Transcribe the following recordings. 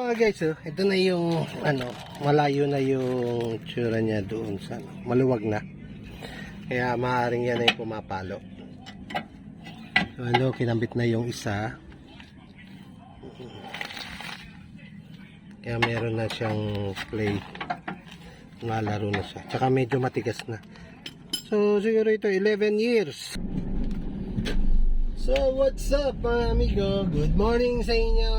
mga guys, ito na yung malayo na yung tsura niya doon sa maluwag na. Kaya maaaring yan ay pumapalo. So kinambit na yung isa. Kaya meron na siyang play. Nalaro na siya. Tsaka medyo matigas na. So siguro ito 11 years. So what's up mga amigo? Good morning sa inyo.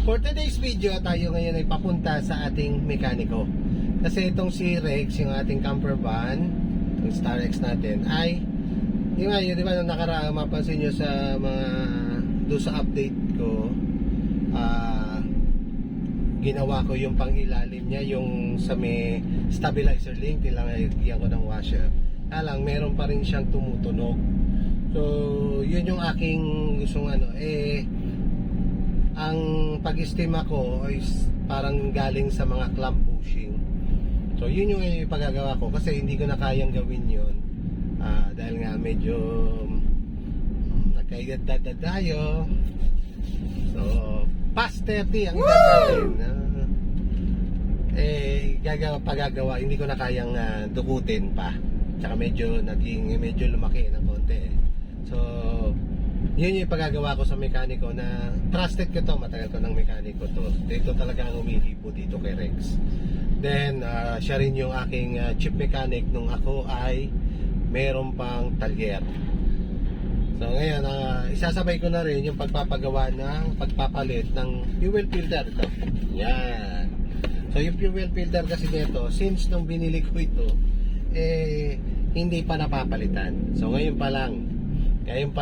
For today's video, tayo ngayon ay papunta sa ating mekaniko. Kasi itong si Rex, yung ating camper van, yung Star X natin, ay yung nga, yun, di ba, nung nakaraan, mapansin nyo sa mga doon sa update ko, ginawa ko yung pangilalim niya, yung sa may stabilizer link, nilagyan ko ng washer. Alang, meron pa rin siyang tumutunog. So, yun yung aking gustong ang pag-estima ko ay parang galing sa mga clamp bushing. So yun yung ipagagawa ko kasi hindi ko na kayang gawin yun dahil nga medyo nagkaedad tayo. So past 30 ang gagawin. Pagagawa hindi ko na kayang dukutin pa. Tsaka medyo lumaki ng konti. So yun yung pagagawa ko sa mekaniko na trusted ko to, matagal ko ng mekaniko to. Dito talaga ang umihipo dito kay Rex. Then siya rin yung aking chief mechanic nung ako ay meron pang talyer. So ngayon isasabay ko na rin yung pagpapalit ng fuel filter ito. Yan. So yung fuel filter kasi nito, since nung binili ko ito hindi pa napapalitan. So ngayon pa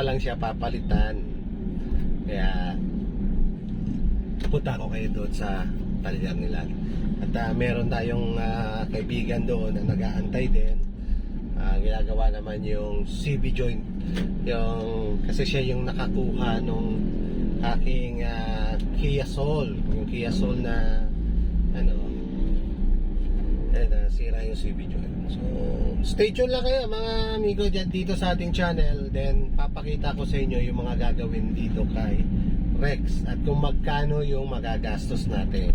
lang siya papalitan. Kaya punta ko kayo doon sa talyer nila. At meron tayong kaibigan doon na nag-aantay din. Ginagawa naman yung CV joint. Kasi siya yung nakakuha nung aking Kia Soul. Yung Kia Soul na nasira yung CV joint. So stay tuned lang kayo mga amigo dyan dito sa ating channel. Then papakita ko sa inyo yung mga gagawin dito kay Rex at kung magkano yung magagastos natin.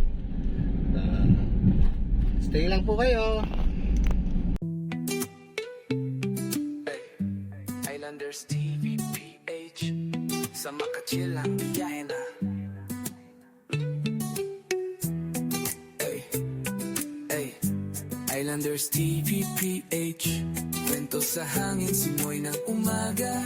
Stay lang po kayo. Islanders TV PH sa makachill lang biyahe na. Islanders TV PH, kwento sa hangin, simoy ng umaga.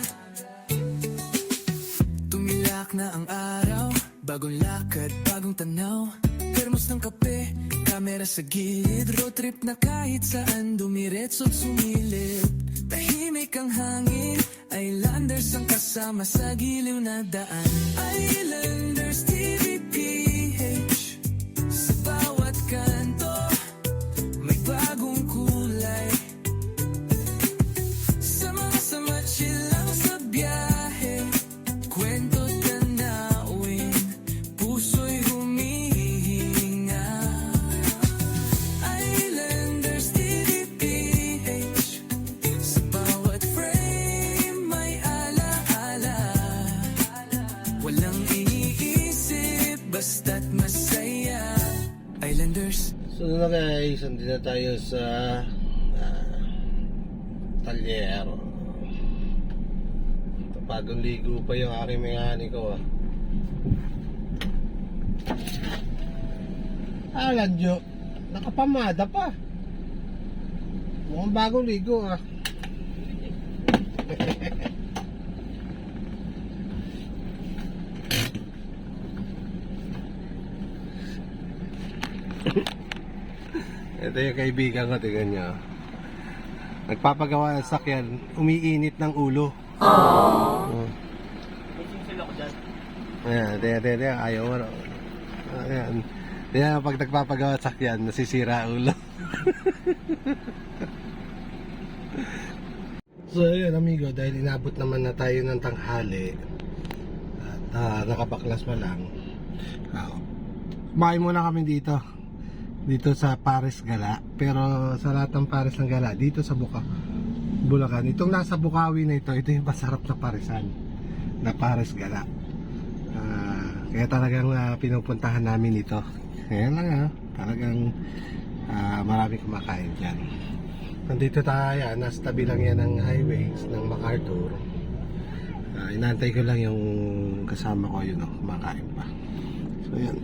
Tumilak na ang araw, bagong lakad, bagong tanaw. Termos ng kape, kamera sa gilid. Road trip na kahit saan, dumiretso't sumilip. Tahimik ang hangin, Islanders ang kasama sa giliw na daan. Islanders TV PH, sa bawat kanto bagong kulay. Sama-sama chill lang sa biyahe, kwento tanawin, puso'y humihinga. Islanders TVPH, sa bawat frame may alaala. Walang iniisip, basta't masaya. Islanders. So na guys, andito na tayo sa talyer. Bagong ligo pa yung aking mekaniko. Aladyo, nakapamada pa. Mukhang bagong ligo Ito yung kaibigan ko, tingnan nyo. Nagpapagawa ng sakyan, umiinit ng ulo. Ayan, tingnan, ayaw mo. Ayan. Tingnan, pag nagpapagawa ng sakyan, nasisira ulo. So yun amigo, dahil inabot naman na tayo ng tanghali at nakapaklas pa lang. Kumain muna kami dito sa Pares Gala, pero sa lahat ng Pares ng Gala dito sa Bulacan, itong nasa Bukawi na ito yung masarap na paresan na Pares Gala. Kaya talagang pinupuntahan namin ito. Kaya lang talagang marami kumakain dyan. Nandito tayo, nasa tabi lang yan ng highways ng MacArthur. Inaantay ko lang yung kasama ko yun, kumakain pa. So yan.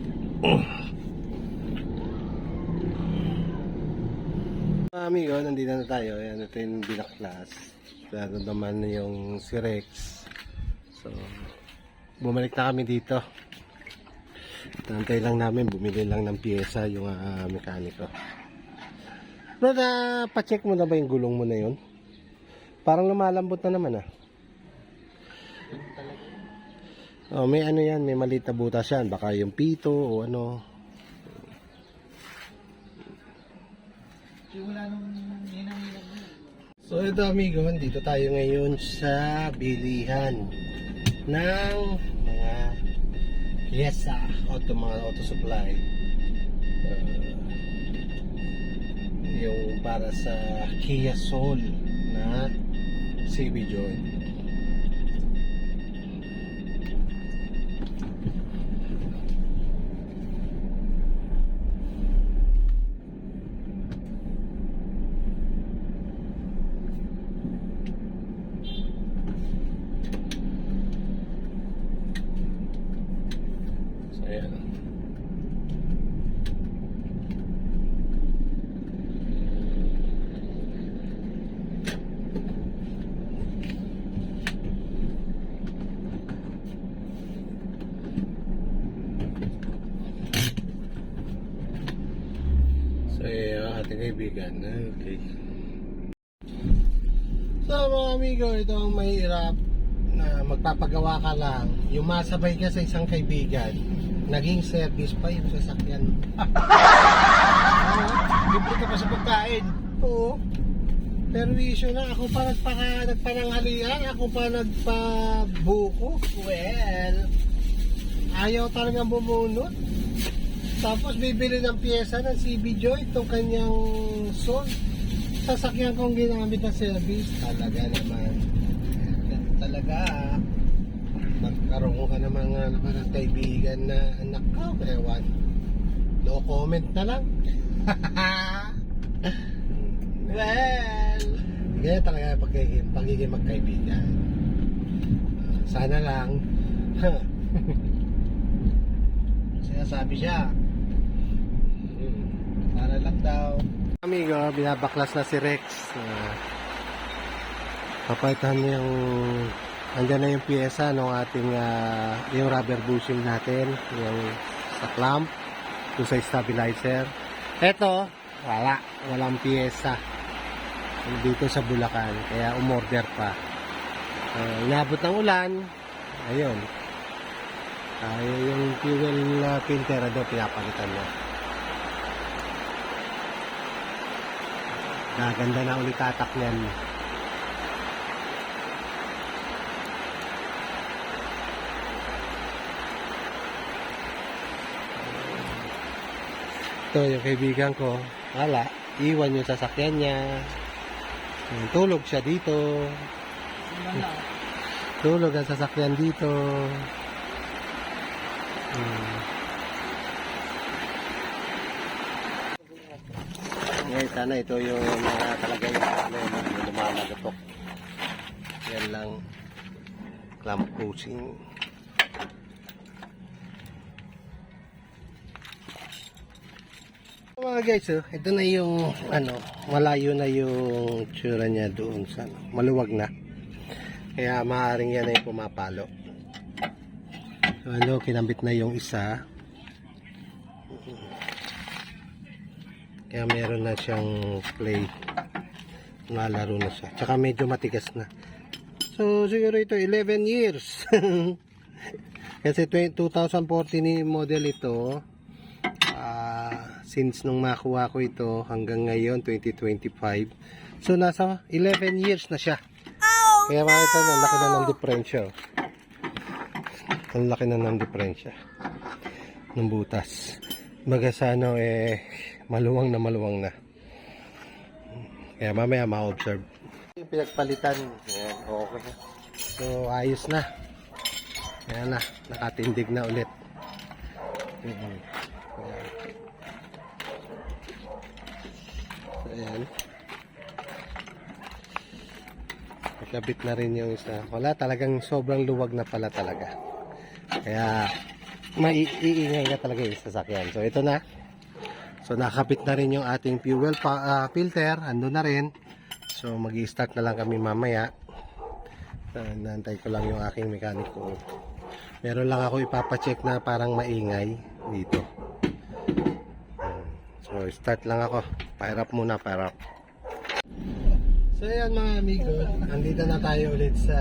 Amigo, nandito na tayo. Yan, ito yung binaklas. Lalo naman yung si Rex. So, bumalik na kami dito. Tantay lang namin, bumili lang ng pyesa yung mekaniko. Bro, pa-check mo na ba yung gulong mo na yun? Parang lumalambot na naman Oh, may ano yan, may maliit na butas yan. Baka yung pito o ano. So ito amigo, dito tayo ngayon sa bilihan ng mga pyesa, mga auto supply. Yung para sa Kia Soul na CB Joy. So ayan. So, ating kaibigan. Okay. So, mga amigo, ito ang mahirap na magpapagawa ka lang. Yung masabay ka sa isang kaibigan, naging service pa yung sasakyan. Libre ka pa sa pagkain. Oo. Pero issue na, ako pa nagpananghalian, ako pa nagpabuko. Well, ayaw talagang bumunot. Tapos bibili ng pyesa ng CB Joy, itong kanyang Soul. Sasakyan kong ginamit na service. Talaga naman. Talaga magkaroon ka naman ng kaibigan na anak ko. Ewan. No comment na lang. Well, ganyan talaga pagiging magkaibigan. Sana lang. Sinasabi siya. Para lang daw. Amigo, binabaklas na si Rex. Papalitan yung andyan na yung pyesa ng ating yung rubber bushing natin, yung sa clamp, yung sa stabilizer. Eto, walang pyesa dito sa Bulacan, kaya umorder pa. Inabot ng ulan, ayun. Yung fuel filter daw pinapalitan na. Gaganda na ulit tatak niyan. Ito yung kaibigan ko. Wala, iwan yung sasakyan niya. Tulog siya dito. Tulog ang sasakyan dito. Ngayon sana ito yung mga talaga yung problema yung lumalagotok. Yan lang clamp pushing. Mga guys, ito na yung malayo na yung tsura niya doon sa maluwag na. Kaya maaaring yan ay pumapalo. So kinambit na yung isa. Kaya meron na siyang play. Nalaro na siya. Tsaka medyo matigas na. So siguro ito 11 years. Kasi 2014 model ito. Since nung makuha ko ito hanggang ngayon 2025. So nasa 11 years na siya. Kaya makita nyo, ang laki na ng diferensya. Ang laki na ng diferensya ng butas. Baga sa maluwang na. Kaya mamaya ma-observe. Yung pinagpalitan, ayan, okay. So ayos na. Ayan na, nakatindig na ulit. Ayan. Ayan. Nakabit na rin yung isa. Wala, talagang sobrang luwag na pala talaga. Kaya, maiingay na talaga yung sasakyan. So, ito na. So, nakabit na rin yung ating fuel filter. Ando na rin. So, mag-i-start na lang kami mamaya. Nantay ko lang yung aking mekaniko. Meron lang ako ipapacheck na parang maingay dito. So, start lang ako. Fire up muna, fire up. So, ayan mga amigo. Andito na tayo ulit sa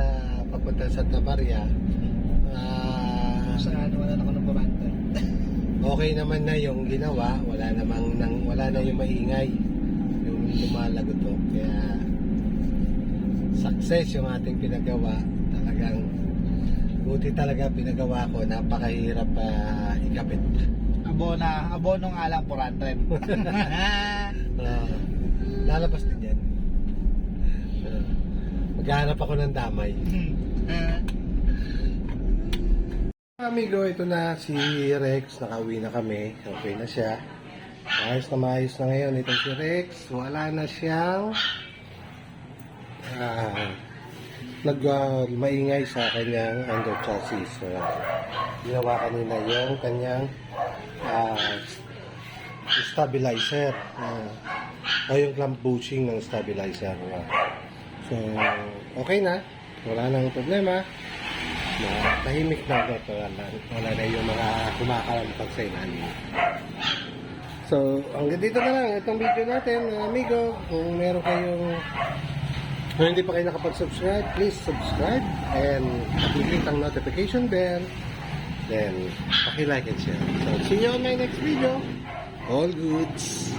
papunta sa Tabaria. Saan wala na ako ng pamanta. Okay naman na yung ginawa. Wala na yung maingay. Yung lumalagot to. Kaya, success yung ating pinagawa. Talagang buti talaga pinagawa ko. Napakahirap ikapit. Abonong alang 400. Lalabas din yan. Maghanap ako ng damay. Amigo, ito na si Rex. Nakauwi na kami. Okay na siya. Maayos na ngayon itong si Rex. Wala na siyang maingay sa kanyang under chassis. So, ginawa kanina yung kanyang stabilizer o yung clamp bushing ng stabilizer. So, okay na. Wala nang problema. Tahimik na ito. Wala na yung mga kumakalampag sa ilalim. So, hanggang dito na lang itong video natin, amigo. Kung meron kung hindi pa kayo nakapag-subscribe, please subscribe and click ang notification bell. Then, paki-like and share. So, see you on my next video. All goods.